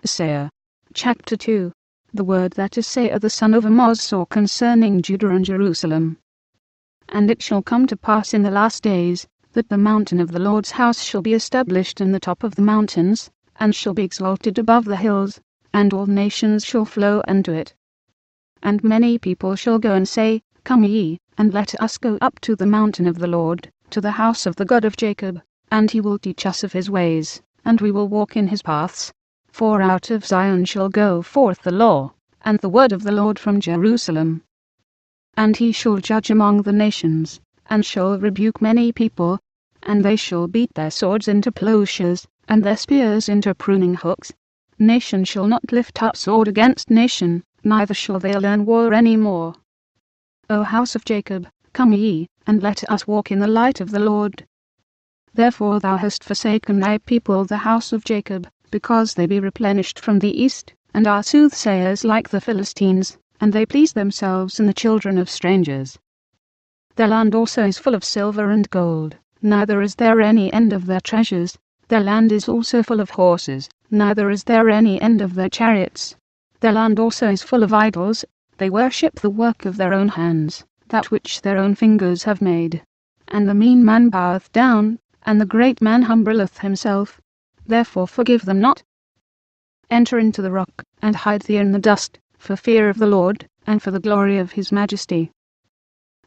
Isaiah chapter 2. The word that Isaiah the son of Amoz saw concerning Judah and Jerusalem. And it shall come to pass in the last days, that the mountain of the Lord's house shall be established in the top of the mountains, and shall be exalted above the hills, and all nations shall flow unto it. And many people shall go and say, Come ye, and let us go up to the mountain of the Lord, to the house of the God of Jacob, and he will teach us of his ways, and we will walk in his paths. For out of Zion shall go forth the law, and the word of the Lord from Jerusalem. And he shall judge among the nations, and shall rebuke many people, and they shall beat their swords into plowshares, and their spears into pruning hooks. Nation shall not lift up sword against nation, neither shall they learn war any more. O house of Jacob, come ye, and let us walk in the light of the Lord. Therefore thou hast forsaken thy people the house of Jacob, because they be replenished from the east, and are soothsayers like the Philistines, and they please themselves in the children of strangers. Their land also is full of silver and gold, neither is there any end of their treasures. Their land is also full of horses, neither is there any end of their chariots. Their land also is full of idols, they worship the work of their own hands, that which their own fingers have made. And the mean man boweth down, and the great man humbleth himself. Therefore forgive them not. Enter into the rock, and hide thee in the dust, for fear of the Lord, and for the glory of his majesty.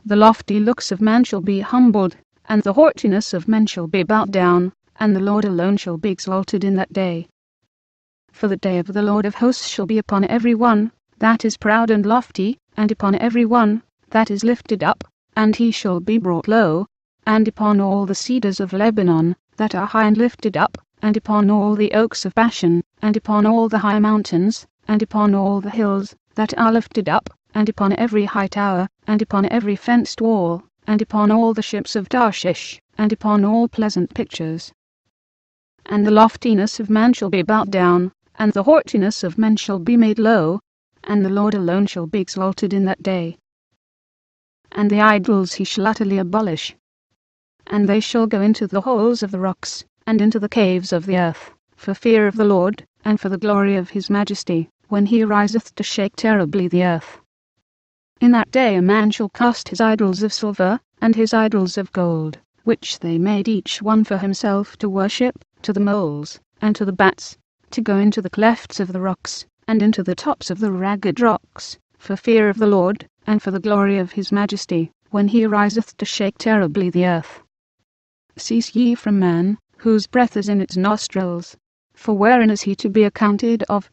The lofty looks of man shall be humbled, and the haughtiness of men shall be bowed down, and the Lord alone shall be exalted in that day. For the day of the Lord of hosts shall be upon every one that is proud and lofty, and upon every one that is lifted up, and he shall be brought low, and upon all the cedars of Lebanon that are high and lifted up, and upon all the oaks of Bashan, and upon all the high mountains, and upon all the hills that are lifted up, and upon every high tower, and upon every fenced wall, and upon all the ships of Tarshish, and upon all pleasant pictures. And the loftiness of man shall be bowed down, and the haughtiness of men shall be made low, and the Lord alone shall be exalted in that day. And the idols he shall utterly abolish. And they shall go into the holes of the rocks, and into the caves of the earth, for fear of the Lord, and for the glory of his majesty, when he riseth to shake terribly the earth. In that day a man shall cast his idols of silver, and his idols of gold, which they made each one for himself to worship, to the moles, and to the bats, to go into the clefts of the rocks, and into the tops of the ragged rocks, for fear of the Lord, and for the glory of his majesty, when he riseth to shake terribly the earth. Cease ye from man, whose breath is in its nostrils. For wherein is he to be accounted of?